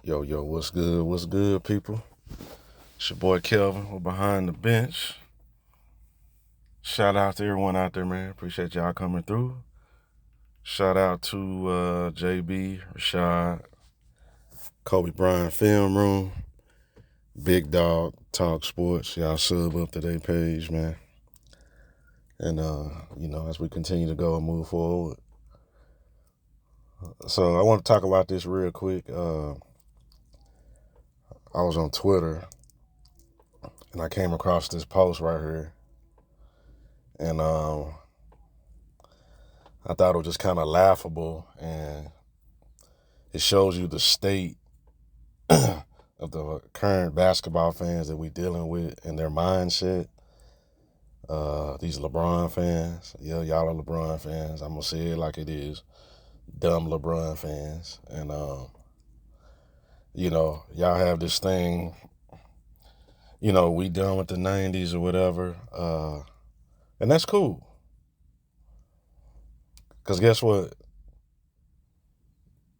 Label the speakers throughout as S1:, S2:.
S1: Yo, what's good? What's good, people? It's your boy Kelvin. We're behind the bench. Shout out to everyone out there, man. Appreciate y'all coming through. Shout out to JB, Rashad, Kobe Bryant Film Room, Big Dog Talk Sports. Y'all sub up to their page, man. And as we continue to go and move forward. So I want to talk about this real quick. I was on Twitter and I came across this post right here. And I thought it was just kind of laughable, and it shows you the state of the current basketball fans that we dealing with and their mindset. These LeBron fans, yeah, y'all are LeBron fans. I'm gonna say it like it is, dumb LeBron fans. And y'all have this thing. We done with the '90s or whatever, and that's cool. Cause guess what?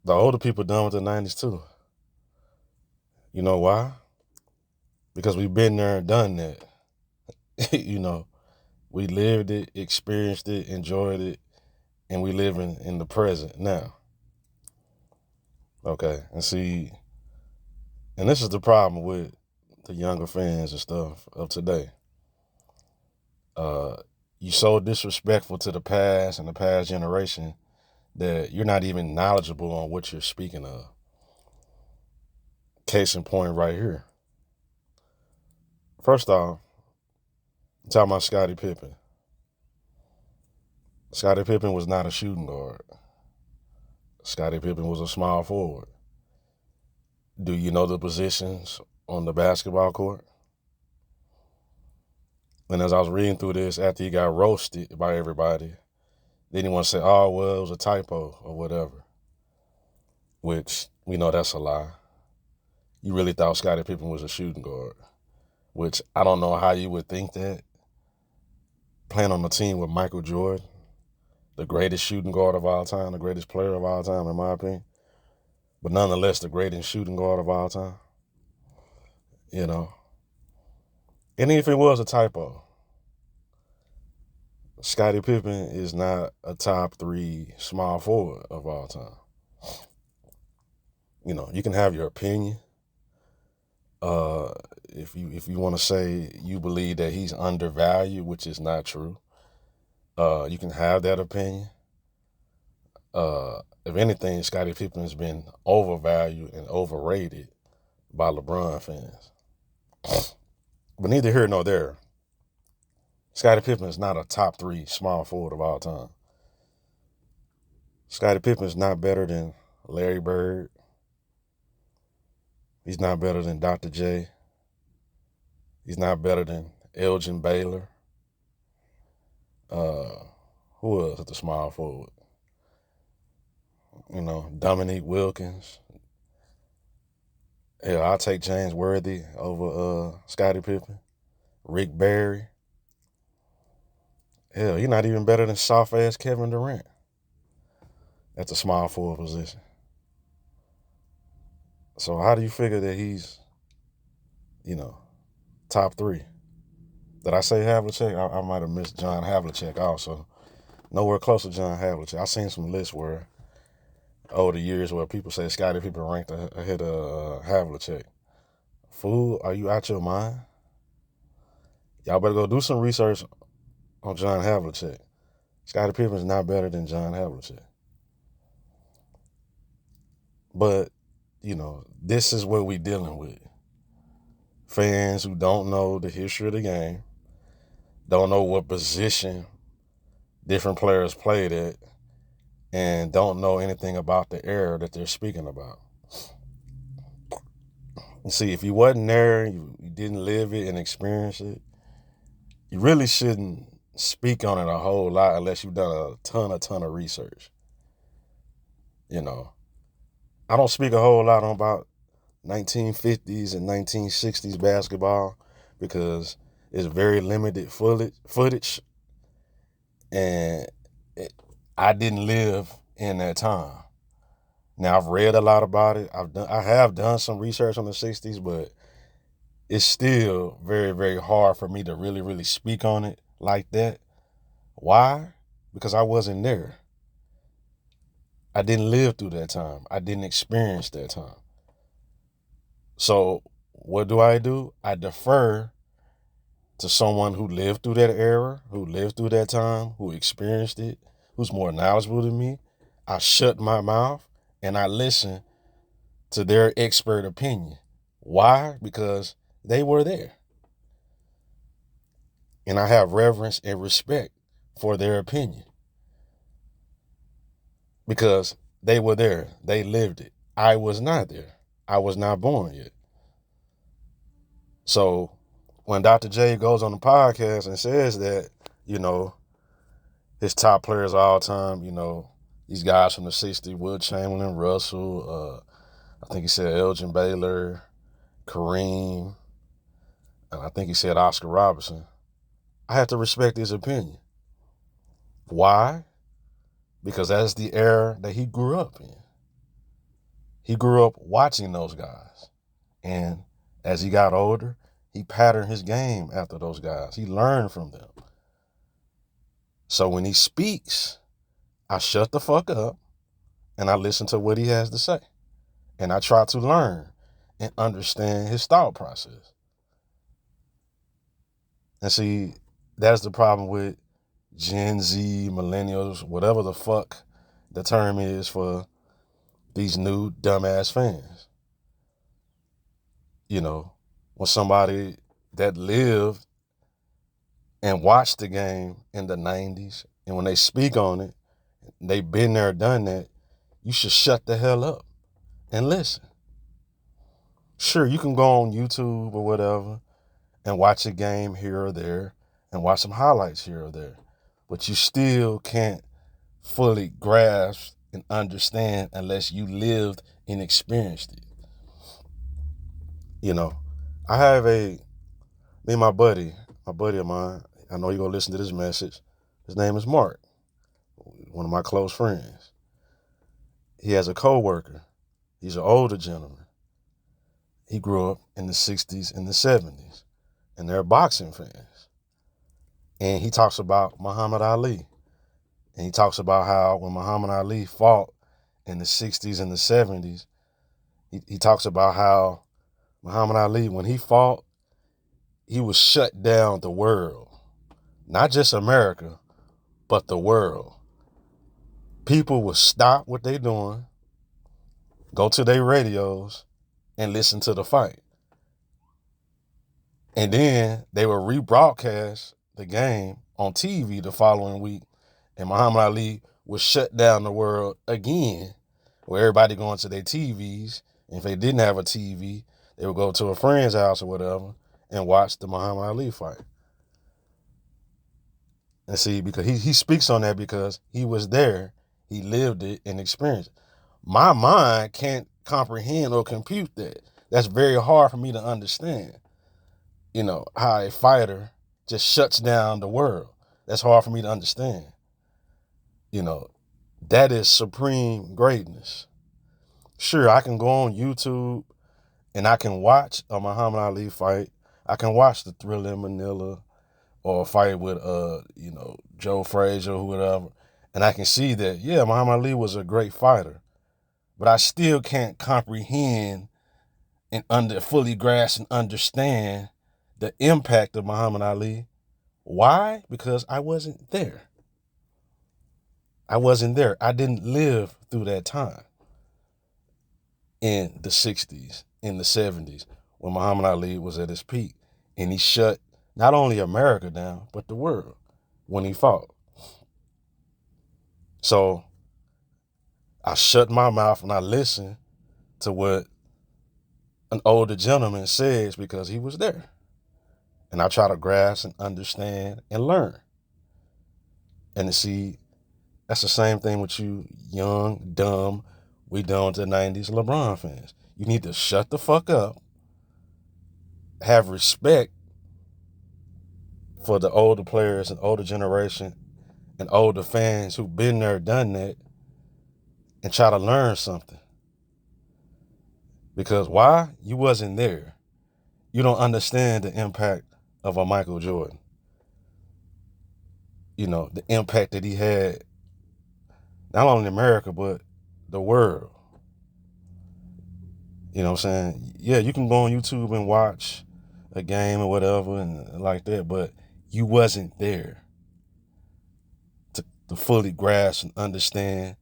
S1: The older people done with the '90s too. You know why? Because we've been there and done that. We lived it, experienced it, enjoyed it, and we live in the present now. Okay, and see, and this is the problem with the younger fans and stuff of today. You so disrespectful to the past and the past generation that you're not even knowledgeable on what you're speaking of. Case in point right here. First off, I'm talking about Scottie Pippen. Scottie Pippen was not a shooting guard. Scottie Pippen was a small forward. Do you know the positions on the basketball court? And as I was reading through this, after he got roasted by everybody, then he want to say, oh, well, it was a typo or whatever, which we know that's a lie. You really thought Scottie Pippen was a shooting guard, which I don't know how you would think that. Playing on the team with Michael Jordan, the greatest shooting guard of all time, the greatest player of all time, in my opinion, but nonetheless, the greatest shooting guard of all time. And if it was a typo, Scottie Pippen is not a top 3 small forward of all time. You can have your opinion. If you want to say you believe that he's undervalued, which is not true, you can have that opinion. If anything, Scottie Pippen has been overvalued and overrated by LeBron fans. But neither here nor there. Scottie Pippen is not a top 3 small forward of all time. Scottie Pippen is not better than Larry Bird. He's not better than Dr. J. He's not better than Elgin Baylor. Who else at the small forward? Dominique Wilkins. Hell, I'll take James Worthy over Scottie Pippen. Rick Barry. Hell, he's not even better than soft-ass Kevin Durant at the small forward position. So how do you figure that he's, top 3? Did I say Havlicek? I might have missed John Havlicek also. Nowhere close to John Havlicek. I've seen some lists where, over the years, where people say Scottie Pippen ranked ahead of Havlicek. Fool, are you out your mind? Y'all better go do some research on John Havlicek. Scottie Pippen is not better than John Havlicek. But, this is what we're dealing with. Fans who don't know the history of the game, don't know what position different players played at, and don't know anything about the era that they're speaking about. And see, if you wasn't there, you didn't live it and experience it, you really shouldn't speak on it a whole lot unless you've done a ton of research. I don't speak a whole lot on about 1950s and 1960s basketball because it's very limited footage, and I didn't live in that time. Now I've read a lot about it. I have done some research on the 60s, but it's still very, very hard for me to really, really speak on it like that. Why? Because I wasn't there. I didn't live through that time. I didn't experience that time. So what do? I defer to someone who lived through that era, who lived through that time, who experienced it, who's more knowledgeable than me. I shut my mouth and I listen to their expert opinion. Why? Because they were there. And I have reverence and respect for their opinion because they were there. They lived it. I was not there. I was not born yet. So when Dr. J goes on the podcast and says that, his top players of all time, these guys from the 60s, Will Chamberlain, Russell, I think he said Elgin Baylor, Kareem, and I think he said Oscar Robertson. I have to respect his opinion. Why? Because that's the era that he grew up in. He grew up watching those guys. And as he got older, he patterned his game after those guys. He learned from them. So when he speaks, I shut the fuck up and I listen to what he has to say. And I try to learn and understand his thought process. And see, that's the problem with Gen Z, millennials, whatever the fuck the term is for these new dumbass fans. When somebody that lived and watched the game in the 90s, and when they speak on it, they've been there, done that, you should shut the hell up and listen. Sure, you can go on YouTube or whatever and watch a game here or there and watch some highlights here or there, but you still can't fully grasp and understand unless you lived and experienced it. I have me and my buddy of mine, I know you're going to listen to this message. His name is Mark, one of my close friends. He has a coworker. He's an older gentleman. He grew up in the 60s and the 70s, and they're boxing fans. And he talks about Muhammad Ali. And he talks about how when Muhammad Ali fought in the 60s and the 70s, he talks about how Muhammad Ali, when he fought, he was shut down the world. Not just America, but the world. People would stop what they're doing, go to their radios, and listen to the fight. And then they would rebroadcast the game on TV the following week, and Muhammad Ali would shut down the world again, where everybody going to their TVs. And if they didn't have a TV, they would go to a friend's house or whatever and watch the Muhammad Ali fight. And see, because he speaks on that because he was there, he lived it and experienced it. My mind can't comprehend or compute that. That's very hard for me to understand. How a fighter just shuts down the world. That's hard for me to understand. That is supreme greatness. Sure, I can go on YouTube and I can watch a Muhammad Ali fight. I can watch the Thriller in Manila or a fight with, Joe Frazier or whatever. And I can see that, yeah, Muhammad Ali was a great fighter. But I still can't comprehend and fully grasp and understand the impact of Muhammad Ali. Why? Because I wasn't there. I wasn't there. I didn't live through that time in the 60s, in the 70s, when Muhammad Ali was at his peak. And he shut not only America down, but the world when he fought. So I shut my mouth and I listen to what an older gentleman says because he was there. And I try to grasp and understand and learn. And to see, that's the same thing with you young, dumb, we done to the 90s LeBron fans. You need to shut the fuck up, have respect for the older players and older generation and older fans who've been there, done that, and try to learn something. Because why? You wasn't there. You don't understand the impact of a Michael Jordan. You know, the impact that he had, not only in America, but the world. You know what I'm saying? Yeah, you can go on YouTube and watch a game or whatever and like that, but you wasn't there to fully grasp and understand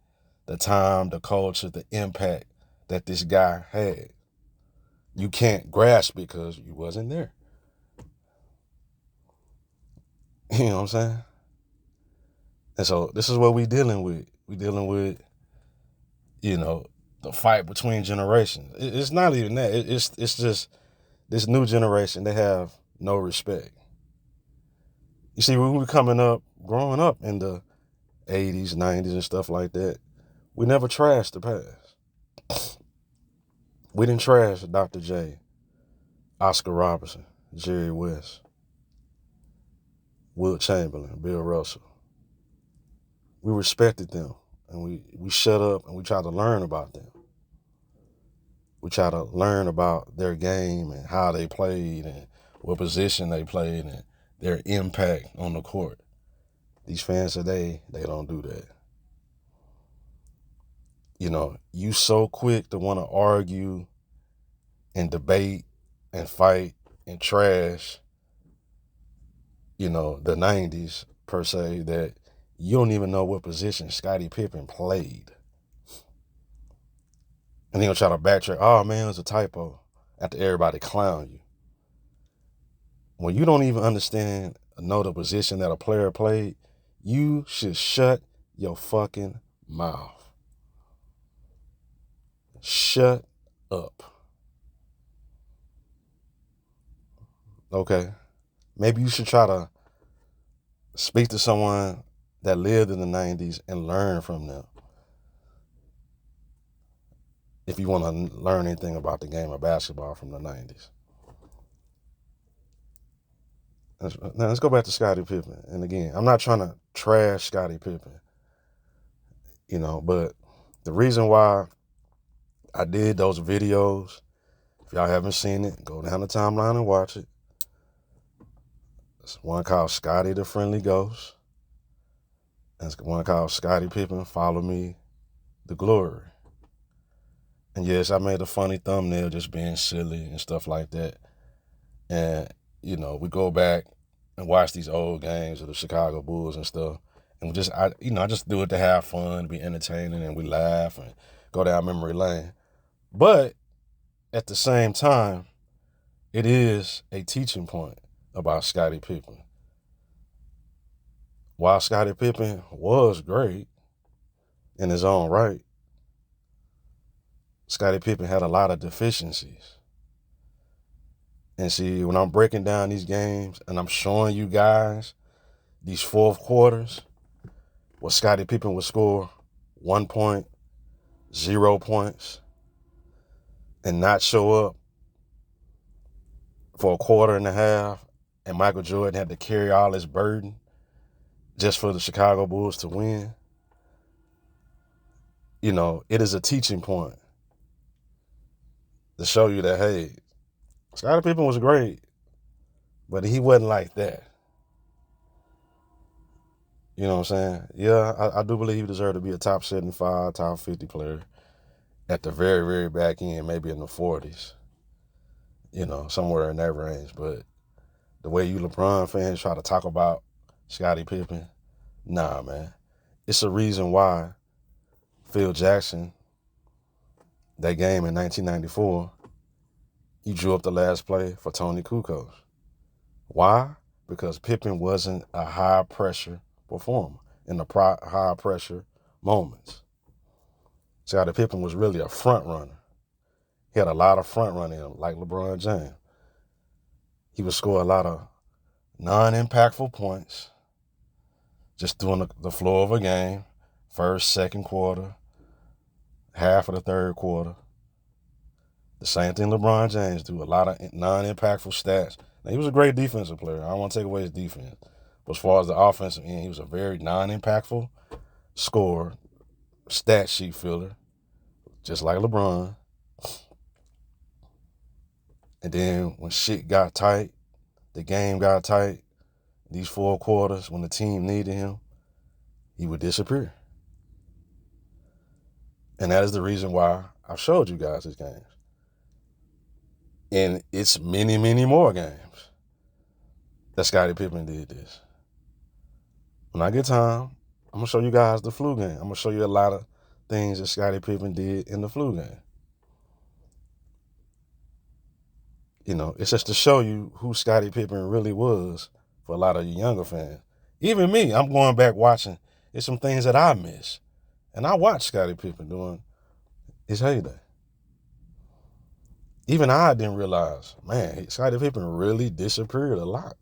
S1: the time, the culture, the impact that this guy had. You can't grasp because you wasn't there. You know what I'm saying? And so this is what we dealing with. We dealing with, you know, the fight between generations. It's not even that. It's just this new generation. They have no respect. You see, when we were growing up in the 80s, 90s, and stuff like that, we never trashed the past. We didn't trash Dr. J, Oscar Robertson, Jerry West, Wilt Chamberlain, Bill Russell. We respected them, and we shut up and we tried to learn about them. We try to learn about their game and how they played and what position they played and their impact on the court. These fans today, they don't do that. You know, you so quick to want to argue and debate and fight and trash, you know, the 90s per se, that you don't even know what position Scottie Pippen played. And then you'll try to backtrack, oh man, it was a typo, after everybody clown you. When you don't even understand or know the position that a player played, you should shut your fucking mouth. Shut up. Okay? Maybe you should try to speak to someone that lived in the 90s and learn from them. If you want to learn anything about the game of basketball from the 90s. Now let's go back to Scottie Pippen. And again, I'm not trying to trash Scottie Pippen, you know, but the reason why I did those videos, if y'all haven't seen it, go down the timeline and watch it. There's one called Scottie the Friendly Ghost. There's one called Scottie Pippen, Follow Me, The Glory. And yes, I made a funny thumbnail just being silly and stuff like that. And, you know, we go back and watch these old games of the Chicago Bulls and stuff. And I just do it to have fun, to be entertaining, and we laugh and go down memory lane. But at the same time, it is a teaching point about Scottie Pippen. While Scottie Pippen was great in his own right, Scottie Pippen had a lot of deficiencies. And see, when I'm breaking down these games and I'm showing you guys these fourth quarters where Scottie Pippen would score 1 point, 0 points, and not show up for a quarter and a half, and Michael Jordan had to carry all his burden just for the Chicago Bulls to win, you know, it is a teaching point to show you that, hey, Scottie Pippen was great, but he wasn't like that. You know what I'm saying? Yeah, I do believe he deserved to be a top 75, top 50 player at the very, very back end, maybe in the 40s, you know, somewhere in that range. But the way you LeBron fans try to talk about Scottie Pippen, nah, man. It's a reason why Phil Jackson, that game in 1994, he drew up the last play for Tony Kukoc. Why? Because Pippen wasn't a high-pressure performer in the high-pressure moments. Scottie Pippen was really a front runner. He had a lot of front running in him, like LeBron James. He would score a lot of non-impactful points, just doing the flow of a game, first, second quarter, half of the third quarter. The same thing LeBron James do, a lot of non-impactful stats. Now, he was a great defensive player. I don't want to take away his defense. But as far as the offensive end, he was a very non-impactful scorer, stat sheet filler, just like LeBron. And then when shit got tight, the game got tight, these 4 quarters, when the team needed him, he would disappear. And that is the reason why I've showed you guys his games. And it's many, many more games that Scottie Pippen did this. When I get time, I'm going to show you guys the flu game. I'm going to show you a lot of things that Scottie Pippen did in the flu game. You know, it's just to show you who Scottie Pippen really was for a lot of you younger fans. Even me, I'm going back watching. There's some things that I miss. And I watched Scottie Pippen during his heyday. Even I didn't realize, man, Scottie Pippen really disappeared a lot.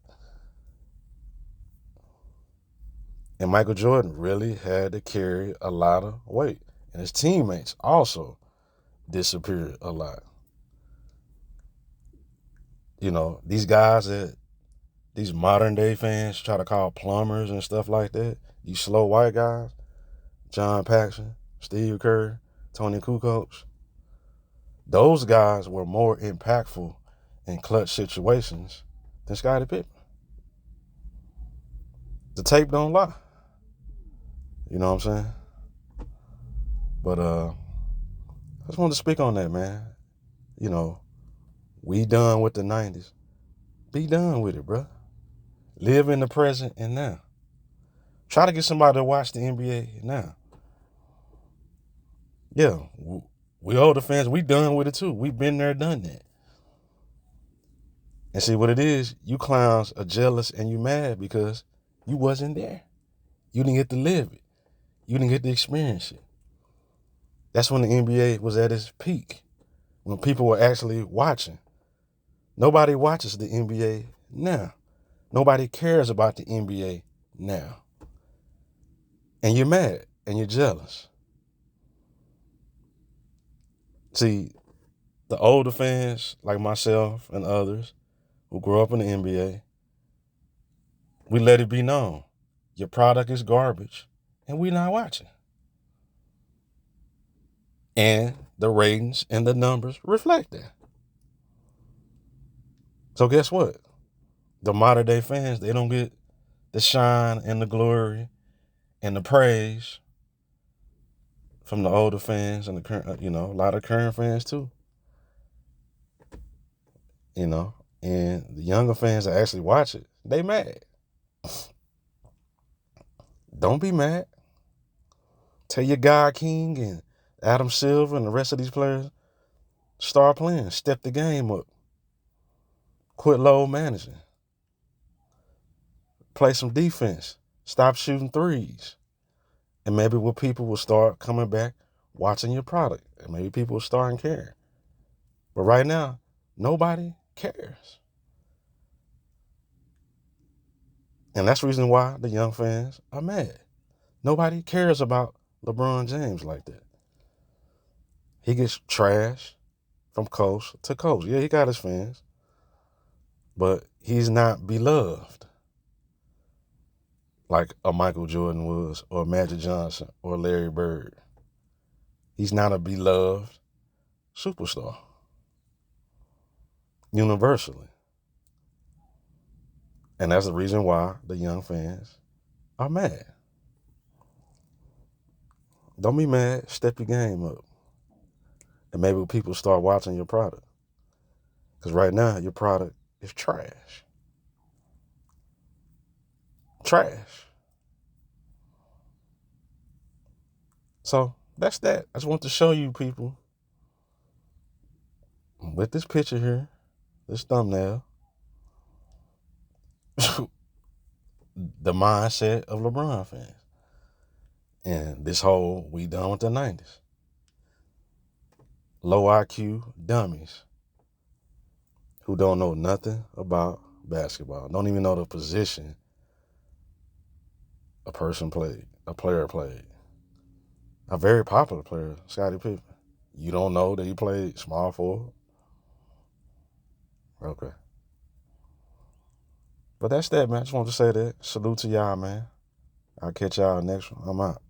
S1: And Michael Jordan really had to carry a lot of weight. And his teammates also disappeared a lot. You know, these guys that these modern day fans try to call plumbers and stuff like that, these slow white guys, John Paxson, Steve Kerr, Tony Kukoc, those guys were more impactful in clutch situations than Scottie Pippen. The tape don't lie. You know what I'm saying? But I just wanted to speak on that, man. You know, we done with the 90s. Be done with it, bro. Live in the present and now. Try to get somebody to watch the NBA now. Yeah, we older fans, we done with it too. We been there, done that. And see what it is, you clowns are jealous and you mad because you wasn't there. You didn't get to live it. You didn't get to experience it. That's when the NBA was at its peak, when people were actually watching. Nobody watches the NBA now. Nobody cares about the NBA now. And you're mad and you're jealous. See, the older fans like myself and others who grew up in the NBA, we let it be known. Your product is garbage and we're not watching. And the ratings and the numbers reflect that. So guess what? The modern day fans, they don't get the shine and the glory and the praise from the older fans and the current, a lot of current fans too. And the younger fans that actually watch it, they mad. Don't be mad. Tell your God King and Adam Silver and the rest of these players, start playing, step the game up. Quit load managing. Play some defense. Stop shooting threes. And maybe people will start coming back watching your product. And maybe people will start caring. But right now, nobody cares. And that's the reason why the young fans are mad. Nobody cares about LeBron James like that. He gets trashed from coast to coast. Yeah, he got his fans. But he's not beloved like a Michael Jordan was, or Magic Johnson, or Larry Bird. He's not a beloved superstar universally. And that's the reason why the young fans are mad. Don't be mad. Step your game up. And maybe people start watching your product. Because right now, your product is trash. Trash. So that's that. I just want to show you people with this picture here, this thumbnail, the mindset of LeBron fans. And this whole we done with the 90s. Low IQ dummies who don't know nothing about basketball, don't even know the position a player played. A very popular player, Scottie Pippen. You don't know that he played small forward? Okay. But that's that, man. I just wanted to say that. Salute to y'all, man. I'll catch y'all next one. I'm out.